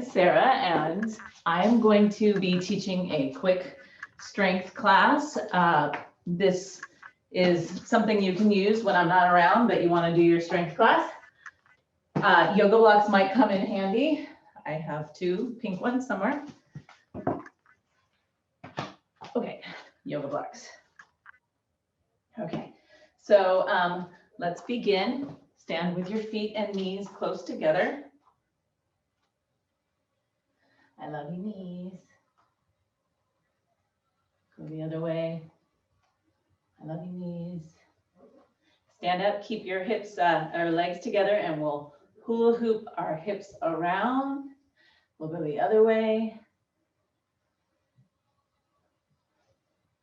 is Sarah, and I'm going to be teaching a quick strength class. This is something you can use when I'm not around, but you want to do your strength class. Yoga blocks might come in handy. I have two pink ones somewhere. Okay, yoga blocks. Okay, so let's begin. Stand with your feet and knees close together. I love you, knees. Go the other way. I love you, knees. Stand up, keep your hips or legs together, and we'll hula hoop our hips around. We'll go the other way.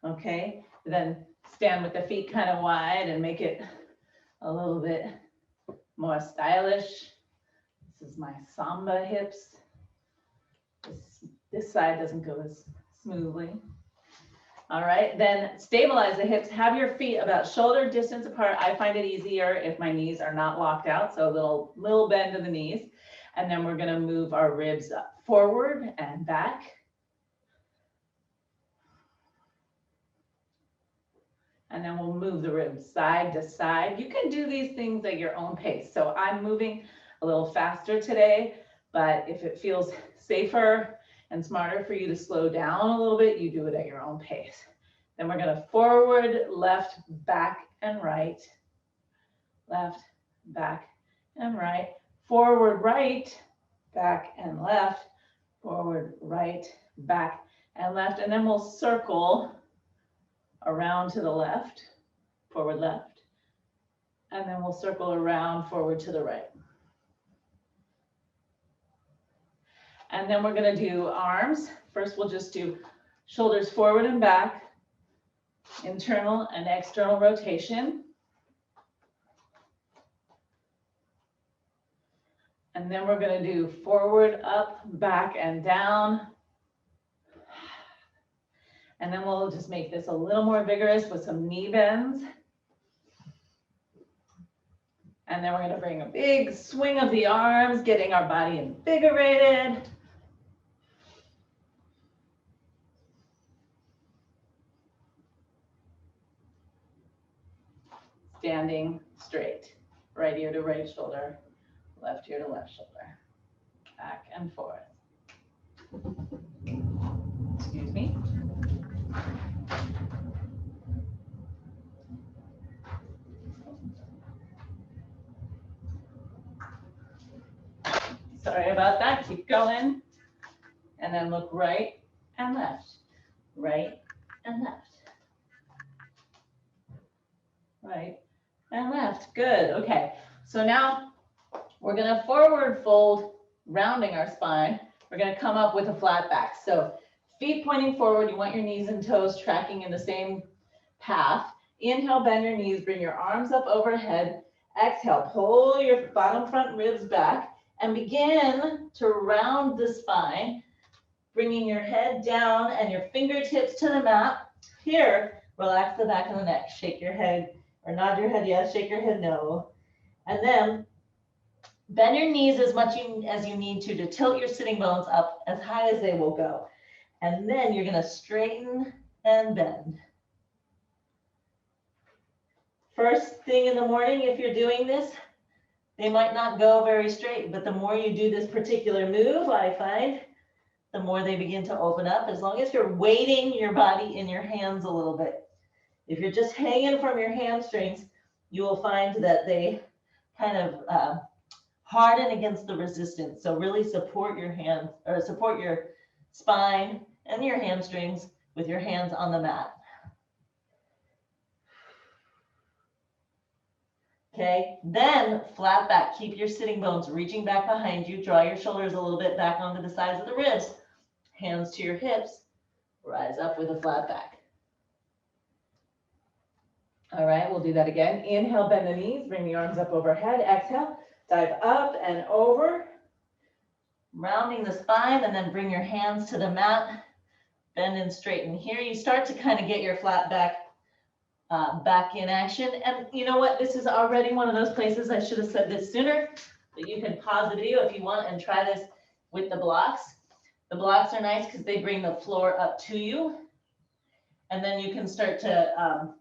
Okay, then stand with the feet kind of wide and make it a little bit more stylish. This is my samba hips. This side doesn't go as smoothly. All right, then stabilize the hips. Have your feet about shoulder distance apart. I find it easier if my knees are not locked out, so a little bend in the knees. And then we're gonna move our ribs up, forward and back. And then we'll move the ribs side to side. You can do these things at your own pace. So I'm moving a little faster today, but if it feels safer and smarter for you to slow down a little bit, you do it at your own pace. Then we're gonna forward, left, back, and right. Left, back, and right. Forward, right, back, and left. Forward, right, back, and left. And then we'll circle around to the left, forward, left. And then we'll circle around, forward to the right. And then we're gonna do arms. First, we'll just do shoulders forward and back, internal and external rotation. And then we're gonna do forward, up, back, and down. And then we'll just make this a little more vigorous with some knee bends. And then we're gonna bring a big swing of the arms, getting our body invigorated. Standing straight, right ear to right shoulder, left ear to left shoulder, back and forth. Excuse me. Sorry about that, keep going. And then look right and left, right and left. Right and left, good, okay. So now we're gonna forward fold, rounding our spine. We're gonna come up with a flat back. So feet pointing forward, you want your knees and toes tracking in the same path. Inhale, bend your knees, bring your arms up overhead. Exhale, pull your bottom front ribs back and begin to round the spine, bringing your head down and your fingertips to the mat. Here, relax the back of the neck, shake your head, or nod your head yes, shake your head no. And then bend your knees as much as you need to tilt your sitting bones up as high as they will go. And then you're gonna straighten and bend. First thing in the morning, if you're doing this, they might not go very straight, but the more you do this particular move, I find, the more they begin to open up, as long as you're weighting your body in your hands a little bit. If you're just hanging from your hamstrings, you will find that they kind of harden against the resistance. So really support your hands, or support your spine and your hamstrings with your hands on the mat. Okay, then flat back, keep your sitting bones reaching back behind you, draw your shoulders a little bit back onto the sides of the ribs, hands to your hips, rise up with a flat back. All right, we'll do that again. Inhale, bend the knees, bring the arms up overhead. Exhale, dive up and over, rounding the spine, and then bring your hands to the mat, bend and straighten. Here you start to kind of get your flat back back in action. And you know what? This is already one of those places, I should have said this sooner, but you can pause the video if you want and try this with the blocks. The blocks are nice because they bring the floor up to you. And then you can start to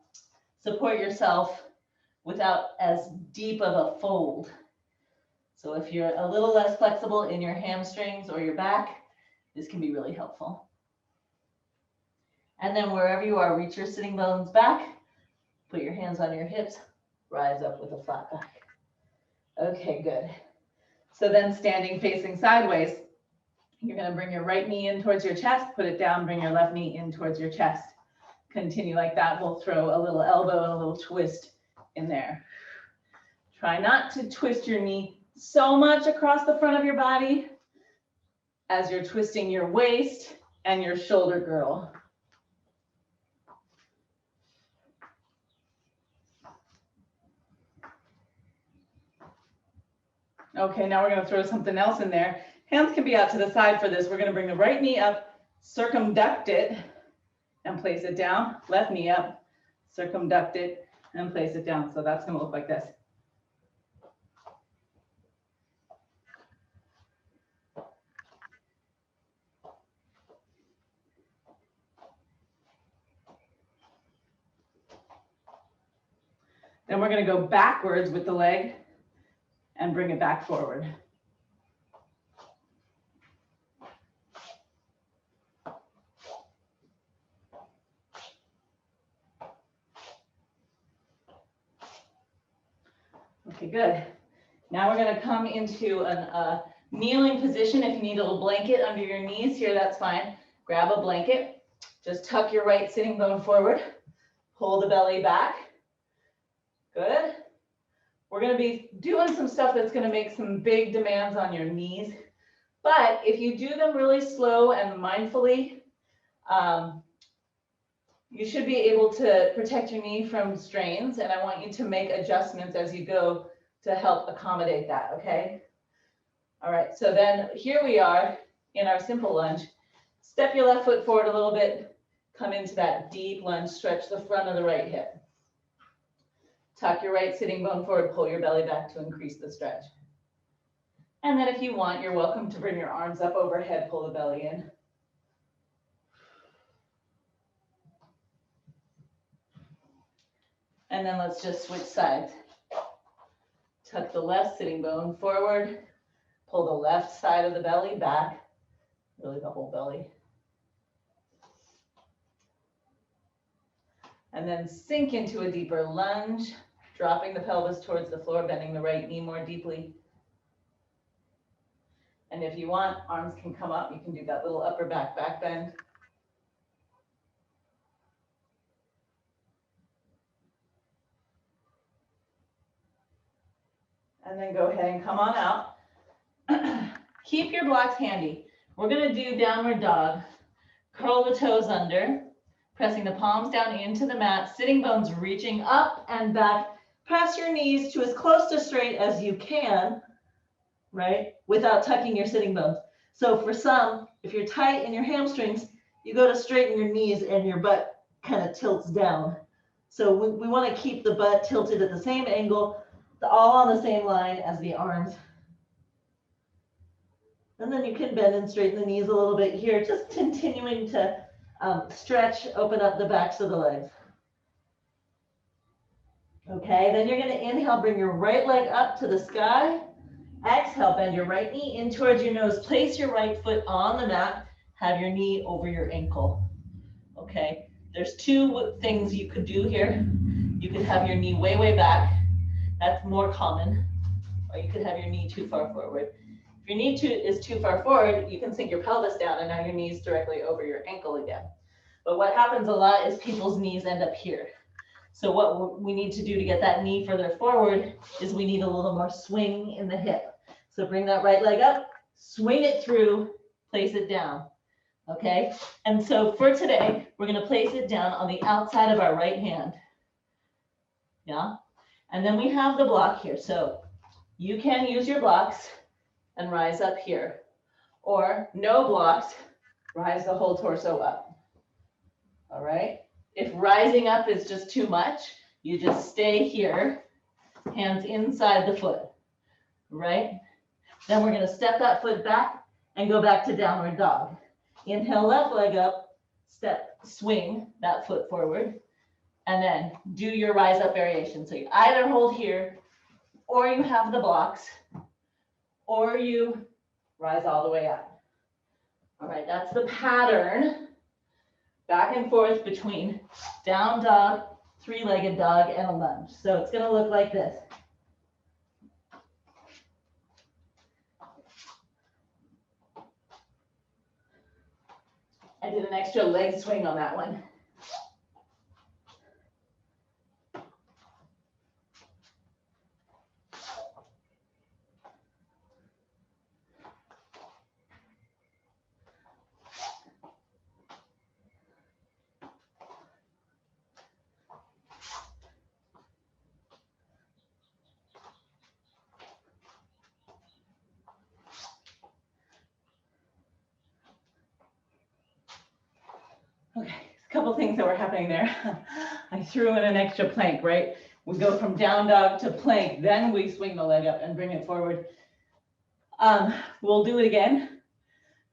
support yourself without as deep of a fold. So if you're a little less flexible in your hamstrings or your back, this can be really helpful. And then wherever you are, reach your sitting bones back, put your hands on your hips, rise up with a flat back. Okay, good. So then standing facing sideways, you're going to bring your right knee in towards your chest, put it down, bring your left knee in towards your chest. Continue like that. We'll throw a little elbow and a little twist in there. Try not to twist your knee so much across the front of your body as you're twisting your waist and your shoulder girdle. Okay, now we're going to throw something else in there. Hands can be out to the side for this. We're going to bring the right knee up, circumduct it, and place it down. Left knee up, circumduct it, and place it down. So that's going to look like this. Then we're going to go backwards with the leg and bring it back forward. Okay, good. Now we're going to come into a kneeling position. If you need a little blanket under your knees here, that's fine. Grab a blanket. Just tuck your right sitting bone forward. Pull the belly back. Good. We're going to be doing some stuff that's going to make some big demands on your knees. But if you do them really slow and mindfully, you should be able to protect your knee from strains. And I want you to make adjustments as you go to help accommodate that, okay? All right, so then here we are in our simple lunge. Step your left foot forward a little bit. Come into that deep lunge, stretch the front of the right hip. Tuck your right sitting bone forward, pull your belly back to increase the stretch. And then if you want, you're welcome to bring your arms up overhead, pull the belly in. And then let's just switch sides. Tuck the left sitting bone forward, pull the left side of the belly back, really the whole belly. And then sink into a deeper lunge, dropping the pelvis towards the floor, bending the right knee more deeply. And if you want, arms can come up. You can do that little upper back bend. And then go ahead and come on out. Keep your blocks handy. We're going to do downward dog. Curl the toes under, pressing the palms down into the mat, sitting bones reaching up and back. Press your knees to as close to straight as you can, right? Without tucking your sitting bones. So for some, if you're tight in your hamstrings, you go to straighten your knees and your butt kind of tilts down. So we want to keep the butt tilted at the same angle, all on the same line as the arms. And then you can bend and straighten the knees a little bit here, just continuing to stretch, open up the backs of the legs. Okay, then you're going to inhale, bring your right leg up to the sky. Exhale, bend your right knee in towards your nose. Place your right foot on the mat. Have your knee over your ankle. Okay, there's two things you could do here. You could have your knee way, way back. That's more common. Or you could have your knee too far forward. If your knee is too far forward, you can sink your pelvis down and now your knee's directly over your ankle again. But what happens a lot is people's knees end up here. So what we need to do to get that knee further forward is we need a little more swing in the hip. So bring that right leg up, swing it through, place it down. Okay, and so for today, we're going to place it down on the outside of our right hand. Yeah, and then we have the block here. So you can use your blocks and rise up here, or no blocks, rise the whole torso up. All right, if rising up is just too much, you just stay here, hands inside the foot, right? Then we're going to step that foot back and go back to downward dog. Inhale, left leg up, step, swing that foot forward, and then do your rise up variation. So you either hold here, or you have the blocks, or you rise all the way up. All right, that's the pattern. Back and forth between down dog, three-legged dog, and a lunge. So it's gonna look like this. I did an extra leg swing on that one. Okay, a couple things that were happening there. I threw in an extra plank, right? We go from down dog to plank, then we swing the leg up and bring it forward. We'll do it again.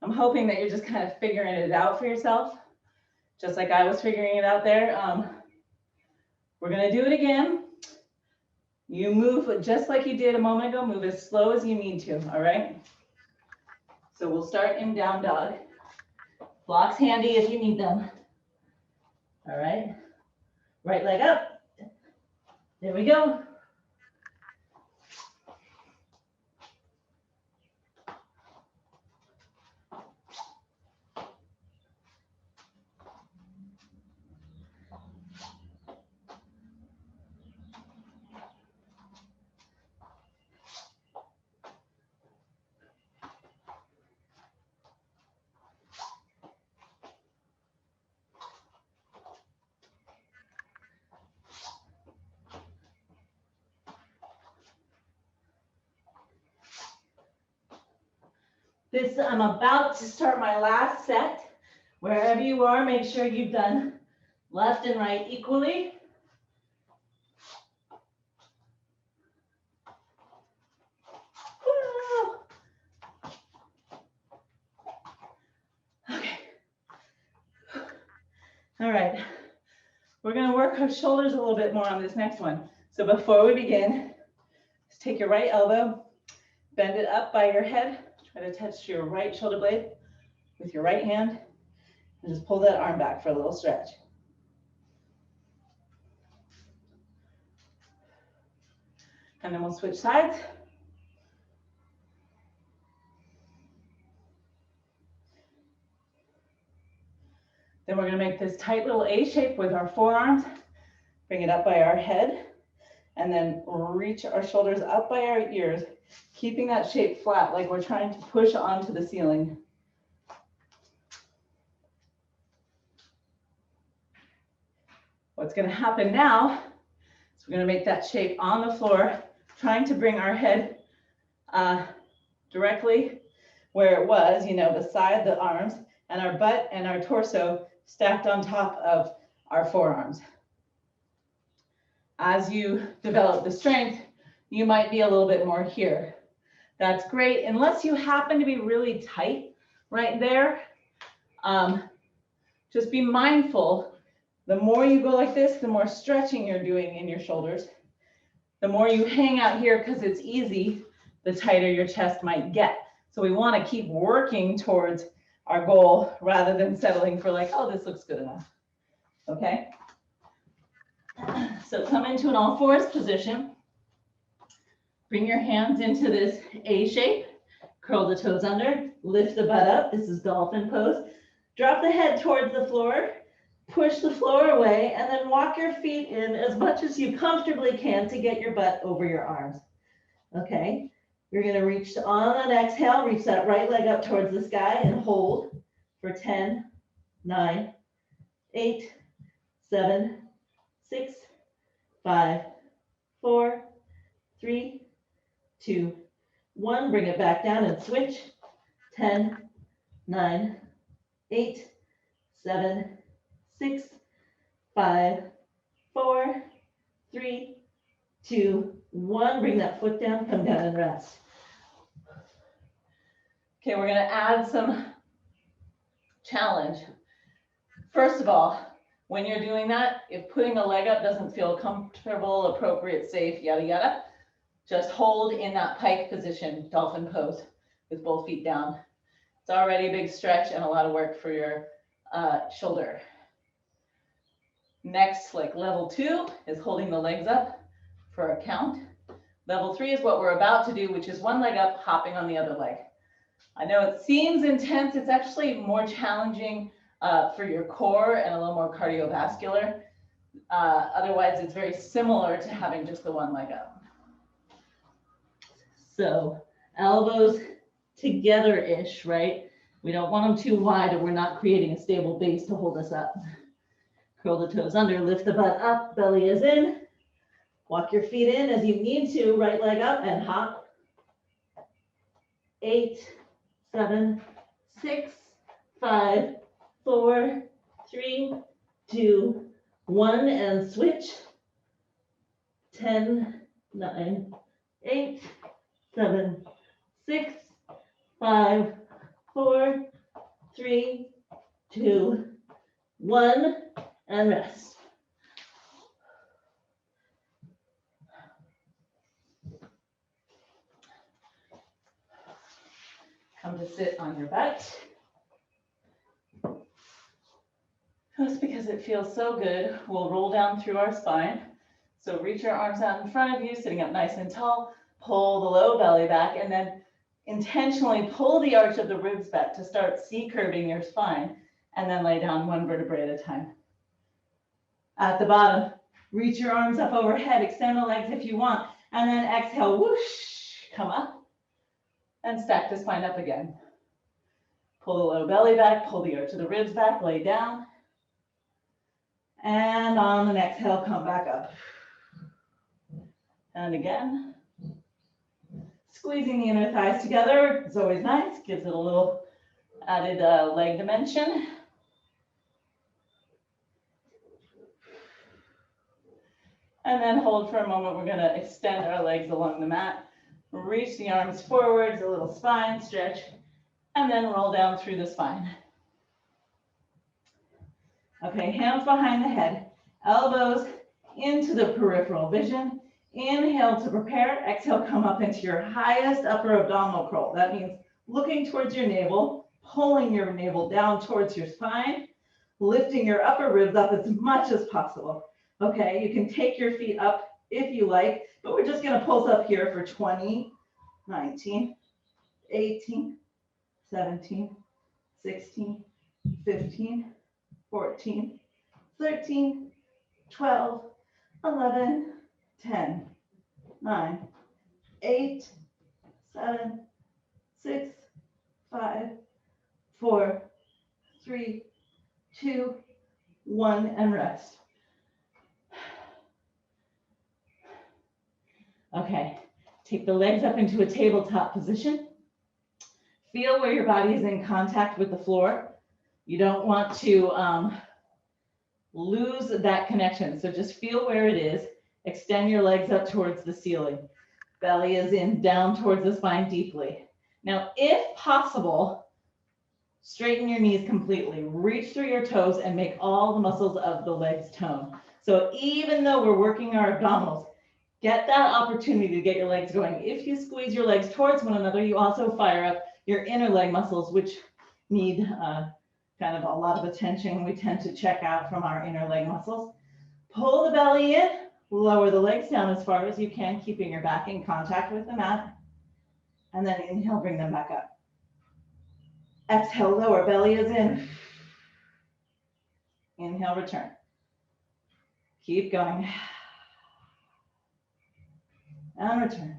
I'm hoping that you're just kind of figuring it out for yourself, just like I was figuring it out there. We're gonna do it again. You move just like you did a moment ago, move as slow as you need to, all right? So we'll start in down dog. Blocks handy if you need them. All right, right leg up. There we go. This, I'm about to start my last set. Wherever you are, make sure you've done left and right equally. Okay. All right. We're going to work our shoulders a little bit more on this next one. So before we begin, just take your right elbow, bend it up by your head. Try to touch your right shoulder blade with your right hand, and just pull that arm back for a little stretch. And then we'll switch sides. Then we're going to make this tight little A shape with our forearms. Bring it up by our head, and then reach our shoulders up by our ears, keeping that shape flat like we're trying to push onto the ceiling. What's going to happen now is we're going to make that shape on the floor, trying to bring our head directly where it was, you know, beside the arms, and our butt and our torso stacked on top of our forearms. As you develop the strength, you might be a little bit more here. That's great, unless you happen to be really tight right there. Just be mindful, the more you go like this, the more stretching you're doing in your shoulders. The more you hang out here because it's easy, the tighter your chest might get. So we want to keep working towards our goal rather than settling for like, oh, this looks good enough. Okay? So come into an all fours position. Bring your hands into this A shape. Curl the toes under. Lift the butt up. This is dolphin pose. Drop the head towards the floor. Push the floor away, and then walk your feet in as much as you comfortably can to get your butt over your arms. Okay? You're going to reach on an exhale. Reach that right leg up towards the sky and hold for 10, 9, 8, 7, 6, 5, 4, 3, 2, 1. Bring it back down and switch. 10, 9, 8, 7, 6, 5, 4, 3, 2, 1. Bring that foot down, come down and rest. Okay, we're gonna add some challenge. First of all, when you're doing that, if putting a leg up doesn't feel comfortable, appropriate, safe, yada, yada, just hold in that pike position, dolphin pose, with both feet down. It's already a big stretch and a lot of work for your shoulder. Next, like level 2 is holding the legs up for a count. Level 3 is what we're about to do, which is one leg up, hopping on the other leg. I know it seems intense. It's actually more challenging for your core and a little more cardiovascular. Otherwise, it's very similar to having just the one leg up. So elbows together-ish, right? We don't want them too wide or we're not creating a stable base to hold us up. Curl the toes under, lift the butt up, belly is in. Walk your feet in as you need to, right leg up and hop. 8, 7, 6, 5, 4, 3, 2, 1, and switch. 10, 9, 8, 7, 6, 5, 4, 3, 2, 1, and rest. Come to sit on your butt. Just because it feels so good, we'll roll down through our spine. So reach your arms out in front of you, sitting up nice and tall. Pull the low belly back and then intentionally pull the arch of the ribs back to start C-curving your spine and then lay down one vertebrae at a time. At the bottom, reach your arms up overhead, extend the legs if you want, and then exhale, whoosh, come up and stack the spine up again. Pull the low belly back, pull the arch of the ribs back, lay down. And on the next exhale, come back up. And again. Squeezing the inner thighs together is always nice, gives it a little added leg dimension. And then hold for a moment. We're going to extend our legs along the mat. Reach the arms forwards, a little spine stretch, and then roll down through the spine. Okay, hands behind the head, elbows into the peripheral vision. Inhale to prepare, exhale, come up into your highest upper abdominal curl. That means looking towards your navel, pulling your navel down towards your spine, lifting your upper ribs up as much as possible. Okay, you can take your feet up if you like, but we're just gonna pulse up here for 20, 19, 18, 17, 16, 15, 14, 13, 12, 11, 10, 9, 8, 7, 6, 5, 4, 3, 2, 1, and rest. Okay, take the legs up into a tabletop position. Feel where your body is in contact with the floor. You don't want to lose that connection. So just feel where it is. Extend your legs up towards the ceiling. Belly is in, down towards the spine deeply. Now, if possible, straighten your knees completely. Reach through your toes and make all the muscles of the legs tone. So even though we're working our abdominals, get that opportunity to get your legs going. If you squeeze your legs towards one another, you also fire up your inner leg muscles, which need kind of a lot of attention. We tend to check out from our inner leg muscles. Pull the belly in, lower the legs down as far as you can, keeping your back in contact with the mat. And then inhale, bring them back up. Exhale, lower, belly is in. Inhale, return. Keep going. And return.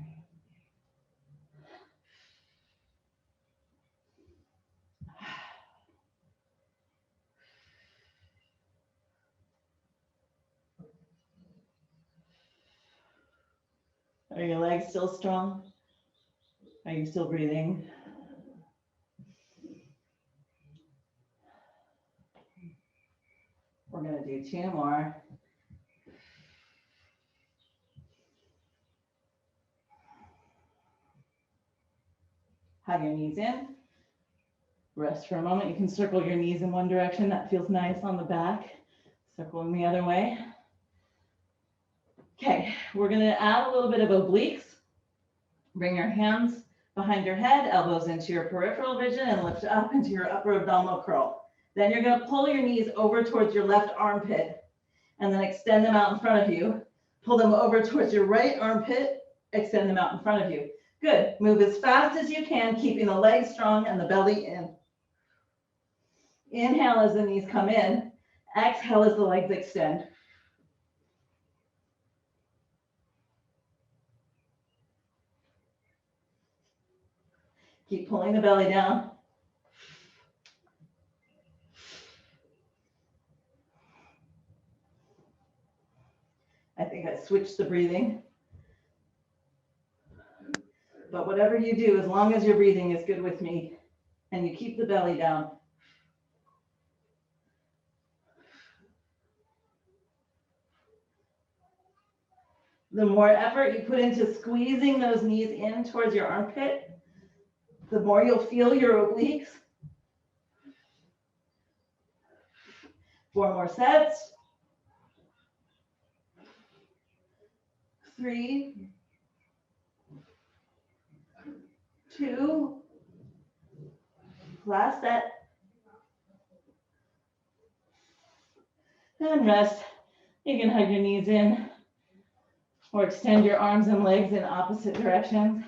Are your legs still strong? Are you still breathing? We're going to do 2 more. Hug your knees in. Rest for a moment. You can circle your knees in one direction. That feels nice on the back. Circle in the other way. Okay, we're going to add a little bit of obliques. Bring your hands behind your head, elbows into your peripheral vision, and lift up into your upper abdominal curl. Then you're going to pull your knees over towards your left armpit and then extend them out in front of you. Pull them over towards your right armpit, extend them out in front of you. Good. Move as fast as you can, keeping the legs strong and the belly in. Inhale as the knees come in. Exhale as the legs extend. Keep pulling the belly down. I think I switched the breathing. But whatever you do, as long as your breathing is good with me and you keep the belly down. The more effort you put into squeezing those knees in towards your armpit, the more you'll feel your obliques. 4 more sets. 3, 2, last set. And rest. You can hug your knees in or extend your arms and legs in opposite directions.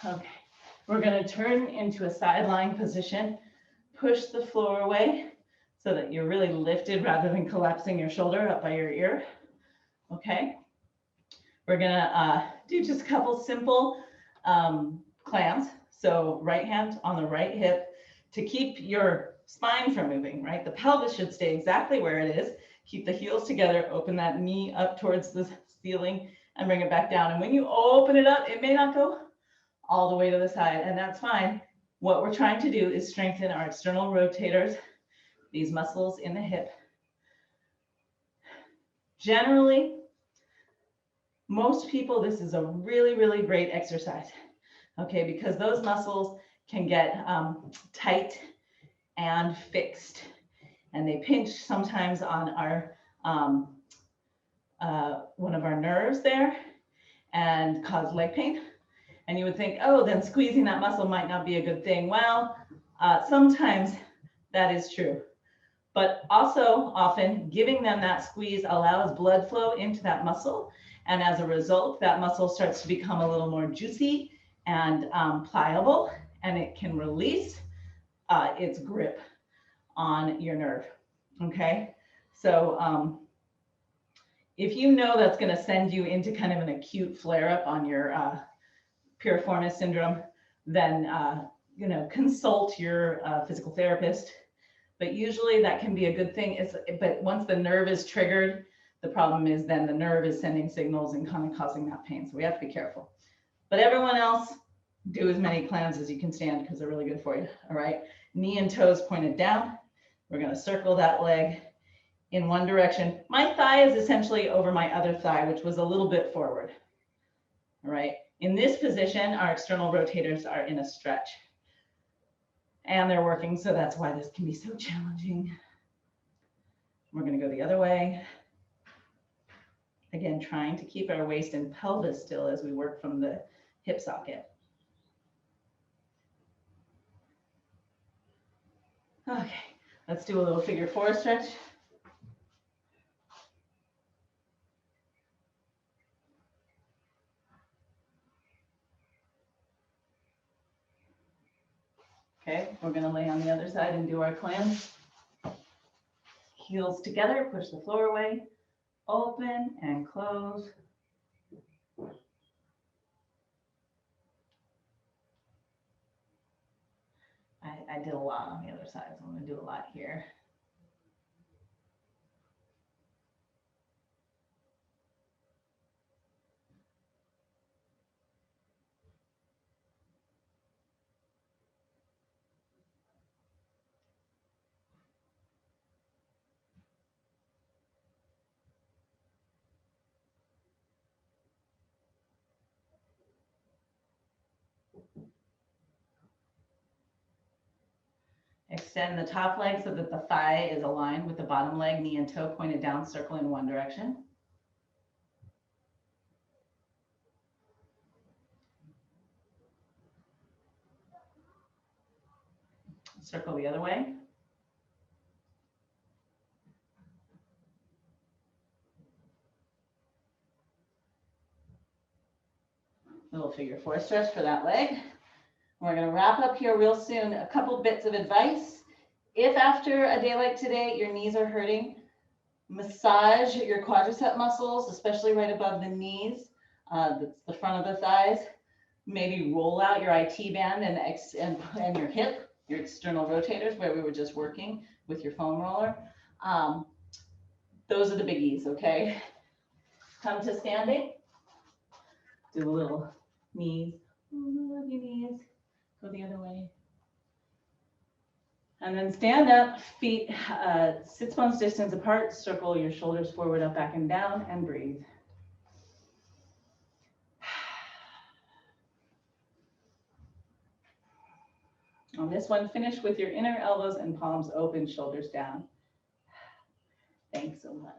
Okay, we're going to turn into a side lying position. Push the floor away so that you're really lifted rather than collapsing your shoulder up by your ear. Okay, we're going to do just a couple simple clams. So right hand on the right hip to keep your spine from moving, right? The pelvis should stay exactly where it is. Keep the heels together, open that knee up towards the ceiling and bring it back down. And when you open it up, it may not go all the way to the side, and that's fine. What we're trying to do is strengthen our external rotators, these muscles in the hip. Generally, most people, this is a really, really great exercise, okay, because those muscles can get tight and fixed, and they pinch sometimes on our one of our nerves there and cause leg pain. And you would think, oh, then squeezing that muscle might not be a good thing. Well, sometimes that is true. But also often giving them that squeeze allows blood flow into that muscle. And as a result, that muscle starts to become a little more juicy and pliable, and it can release its grip on your nerve. Okay, so if you know that's going to send you into kind of an acute flare-up on your piriformis syndrome, then consult your physical therapist. But usually that can be a good thing. But once the nerve is triggered, the problem is then the nerve is sending signals and kind of causing that pain. So we have to be careful. But everyone else, do as many clams as you can stand because they're really good for you. All right, knee and toes pointed down. We're going to circle that leg in one direction. My thigh is essentially over my other thigh, which was a little bit forward. All right. In this position, our external rotators are in a stretch and they're working. So that's why this can be so challenging. We're going to go the other way. Again, trying to keep our waist and pelvis still as we work from the hip socket. Okay, let's do a little figure 4 stretch. Okay, we're going to lay on the other side and do our clams. Heels together, push the floor away, open and close. I did a lot on the other side, so I'm going to do a lot here. Extend the top leg so that the thigh is aligned with the bottom leg, knee and toe pointed down, circle in one direction. Circle the other way. Little figure four stretch for that leg. We're going to wrap up here real soon. A couple bits of advice. If after a day like today, your knees are hurting, massage your quadricep muscles, especially right above the knees. That's the front of the thighs. Maybe roll out your IT band and your hip, your external rotators, where we were just working with your foam roller. Those are the biggies, okay? Come to standing. Do a little knees. Love your knees. Go the other way. And then stand up, feet sits bones distance apart, circle your shoulders forward, up, back, and down, and breathe. On this one, finish with your inner elbows and palms open, shoulders down. Thanks so much.